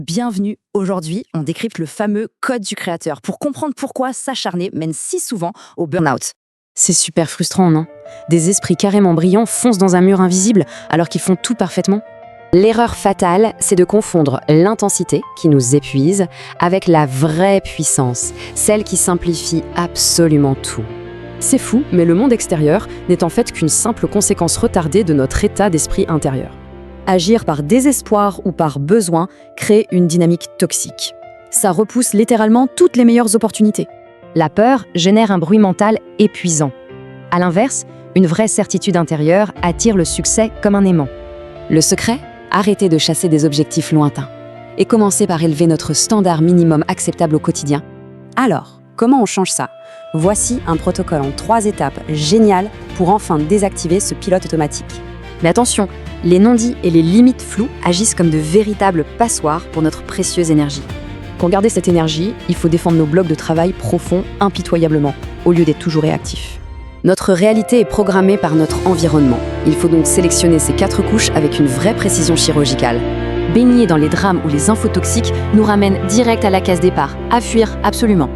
Bienvenue. Aujourd'hui, on décrypte le fameux code du créateur pour comprendre pourquoi s'acharner mène si souvent au burn-out. C'est super frustrant, non? Des esprits carrément brillants foncent dans un mur invisible alors qu'ils font tout parfaitement. L'erreur fatale, c'est de confondre l'intensité, qui nous épuise, avec la vraie puissance, celle qui simplifie absolument tout. C'est fou, mais le monde extérieur n'est en fait qu'une simple conséquence retardée de notre état d'esprit intérieur. Agir par désespoir ou par besoin crée une dynamique toxique. Ça repousse littéralement toutes les meilleures opportunités. La peur génère un bruit mental épuisant. À l'inverse, une vraie certitude intérieure attire le succès comme un aimant. Le secret? Arrêter de chasser des objectifs lointains et commencer par élever notre standard minimum acceptable au quotidien. Alors, comment on change ça? Voici un protocole en 3 étapes génial pour enfin désactiver ce pilote automatique. Mais attention, les non-dits et les limites floues agissent comme de véritables passoires pour notre précieuse énergie. Pour garder cette énergie, il faut défendre nos blocs de travail profonds impitoyablement, au lieu d'être toujours réactifs. Notre réalité est programmée par notre environnement. Il faut donc sélectionner ces 4 couches avec une vraie précision chirurgicale. Baigner dans les drames ou les infos toxiques nous ramène direct à la case départ, à fuir absolument.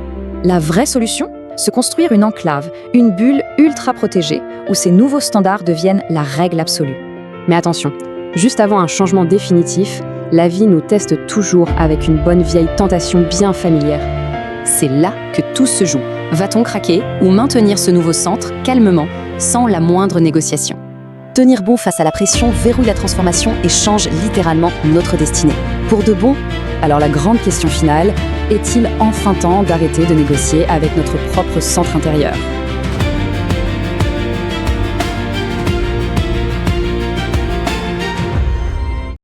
La vraie solution? Se construire une enclave, une bulle ultra protégée, où ces nouveaux standards deviennent la règle absolue. Mais attention, juste avant un changement définitif, la vie nous teste toujours avec une bonne vieille tentation bien familière. C'est là que tout se joue. Va-t-on craquer ou maintenir ce nouveau centre calmement, sans la moindre négociation? Tenir bon face à la pression verrouille la transformation et change littéralement notre destinée. Pour de bon? Alors la grande question finale, est-il enfin temps d'arrêter de négocier avec notre propre centre intérieur?